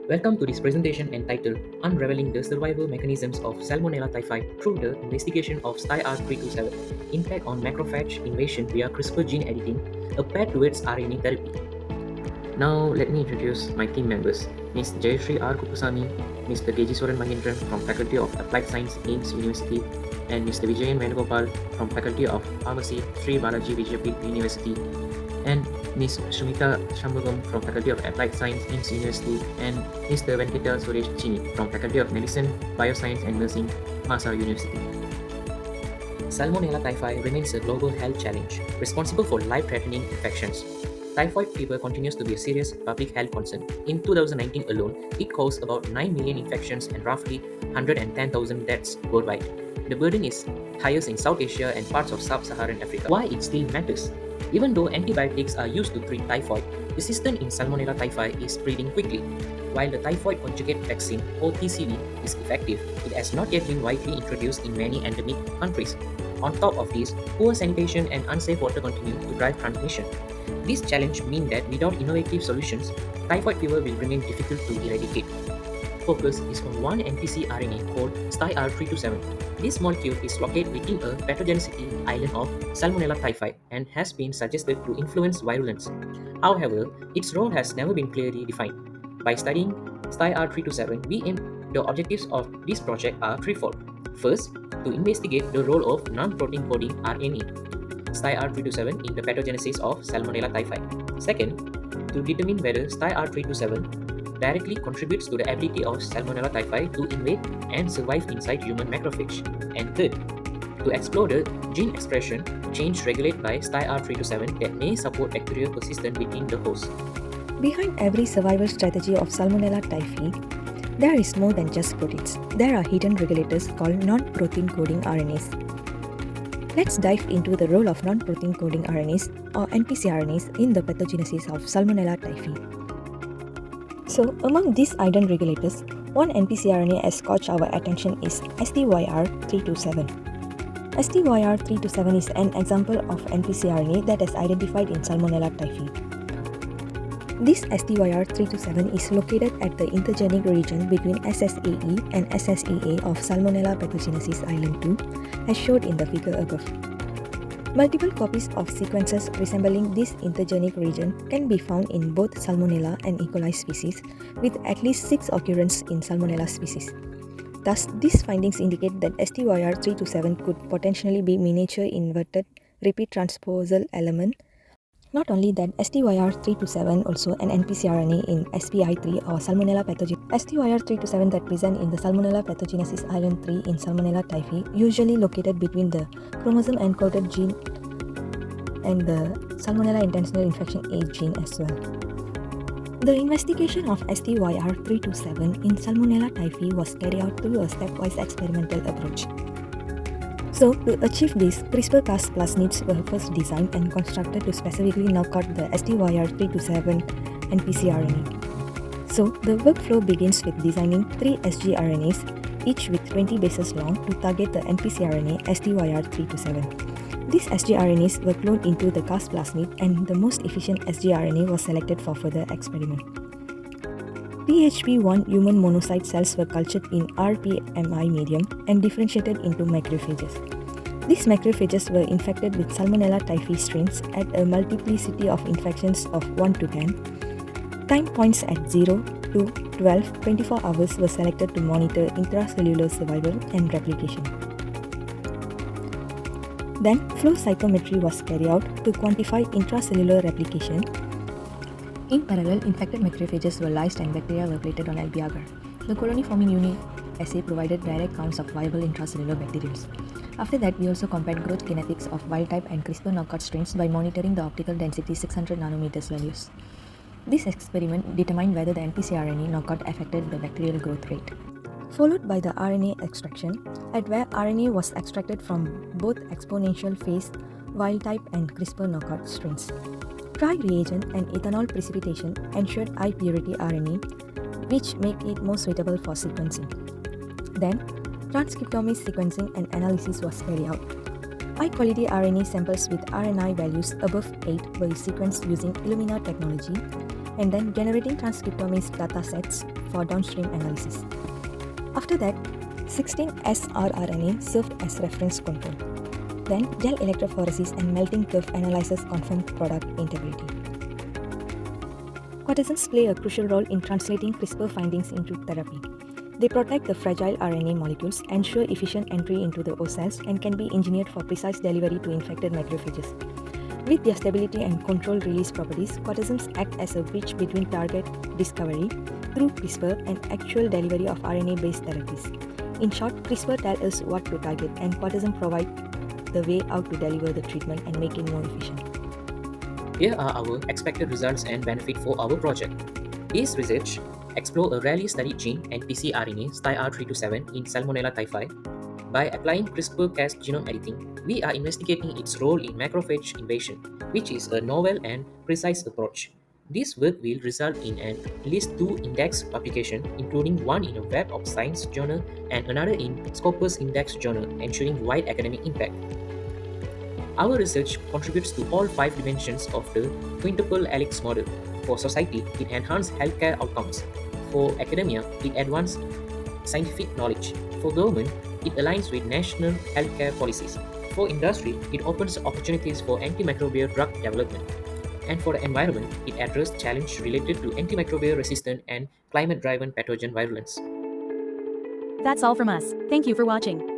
Welcome to this presentation entitled Unraveling the Survival Mechanisms of Salmonella typhi through the investigation of STIR-327, Impact on Macrophage Invasion via CRISPR Gene Editing, a path towards RNA therapy. Now, let me introduce my team members. Ms. Jayashree R. Kupusamy, Mr. Tejisoran Mahindran from Faculty of Applied Science, AIMS University, and Mr. Vijayan Venugopal from Faculty of Pharmacy, Sri Balaji Vijayapith University, and Ms. Shumita Shambhagam from Faculty of Applied Science, AIMS University, and Mr. Venkata Suresh Chini from Faculty of Medicine, Bioscience and Nursing, Masa University. Salmonella typhi remains a global health challenge, responsible for life-threatening infections. Typhoid fever continues to be a serious public health concern. In 2019 alone, it caused about 9 million infections and roughly 110,000 deaths worldwide. The burden is highest in South Asia and parts of Sub-Saharan Africa. Why it still matters? Even though antibiotics are used to treat typhoid, resistance in Salmonella typhi is spreading quickly. While the typhoid conjugate vaccine, or TCV, is effective, it has not yet been widely introduced in many endemic countries. On top of this, poor sanitation and unsafe water continue to drive transmission. This challenge means that without innovative solutions, typhoid fever will remain difficult to eradicate. Focus is on one NPC RNA called STIR-327. This molecule is located within a pathogenicity island of Salmonella typhi and has been suggested to influence virulence. However, its role has never been clearly defined. By studying STIR-327, the objectives of this project are threefold. First, to investigate the role of non-protein coding RNA, STIR-327, in the pathogenesis of Salmonella typhi. Second, to determine whether STIR-327 directly contributes to the ability of Salmonella typhi to invade and survive inside human macrophage. And third, to explore the gene expression change regulated by STIR-327 that may support bacterial persistence within the host. Behind every survival strategy of Salmonella typhi, there is more than just proteins. There are hidden regulators called non-protein coding RNAs. Let's dive into the role of non-protein coding RNAs or NPCRNAs in the pathogenesis of Salmonella typhi. So, among these hidden regulators, one NPCRNA has caught our attention is STYR327. STYR327 is an example of NPCRNA that is identified in Salmonella typhi. This STYR327 is located at the intergenic region between SSAE and SSEA of Salmonella pathogenesis island 2, as shown in the figure above. Multiple copies of sequences resembling this intergenic region can be found in both Salmonella and E. coli species, with at least 6 occurrences in Salmonella species. Thus, these findings indicate that STYR327 could potentially be miniature inverted repeat transposal element. Not only that, STYR327 also an NPCRNA in SPI3 or Salmonella pathogen. STYR327 that present in the Salmonella pathogenesis island 3 in Salmonella typhi, usually located between the chromosome encoded gene and the Salmonella intestinal infection A gene as well. The investigation of STYR327 in Salmonella typhi was carried out through a stepwise experimental approach. So, to achieve this, CRISPR-Cas plasmids were first designed and constructed to specifically knock out the STYR327 NPCRNA. So, the workflow begins with designing 3 sgRNAs, each with 20 bases long, to target the NPCRNA STYR327. These sgRNAs were cloned into the Cas plasmid, and the most efficient sgRNA was selected for further experiment. PHP1 human monocyte cells were cultured in RPMI medium and differentiated into macrophages. These macrophages were infected with Salmonella typhi strains at a multiplicity of infections of 1 to 10. Time points at 0 to 12, 24 hours were selected to monitor intracellular survival and replication. Then, flow cytometry was carried out to quantify intracellular replication. In parallel, infected macrophages were lysed and bacteria were plated on LB-agar. The colony-forming unit assay provided direct counts of viable intracellular bacteria. After that, we also compared growth kinetics of wild-type and CRISPR knockout strains by monitoring the optical density 600 nanometers values. This experiment determined whether the NPCRNA knockout affected the bacterial growth rate. Followed by the RNA extraction, at where RNA was extracted from both exponential phase, wild-type and CRISPR knockout strains. Dry reagent and ethanol precipitation ensured high purity RNA, which make it more suitable for sequencing. Then, transcriptomic sequencing and analysis was carried out. High quality RNA samples with RNA values above 8 were sequenced using Illumina technology, and then generating transcriptomics datasets for downstream analysis. After that, 16 srRNA served as reference control. Then, gel electrophoresis and melting curve analysis confirmed product integrity. Quaternions play a crucial role in translating CRISPR findings into therapy. They protect the fragile RNA molecules, ensure efficient entry into the O cells, and can be engineered for precise delivery to infected macrophages. With their stability and controlled release properties, quaternions act as a bridge between target discovery through CRISPR and actual delivery of RNA-based therapies. In short, CRISPR tells us what to target, and quaternions provide the way out to deliver the treatment and make it more efficient. Here are our expected results and benefit for our project. This research explore a rarely studied gene NPC RNA STIR327 in Salmonella typhi. By applying CRISPR-Cas genome editing, we are investigating its role in macrophage invasion, which is a novel and precise approach. This work will result in at least 2 index publications, including one in a Web of Science journal and another in Scopus Index journal, ensuring wide academic impact. Our research contributes to all 5 dimensions of the quintuple helix model. For society, it enhances healthcare outcomes. For academia, it advances scientific knowledge. For government, it aligns with national healthcare policies. For industry, it opens opportunities for antimicrobial drug development. And for the environment, it addresses challenges related to antimicrobial resistance and climate-driven pathogen virulence. That's all from us. Thank you for watching.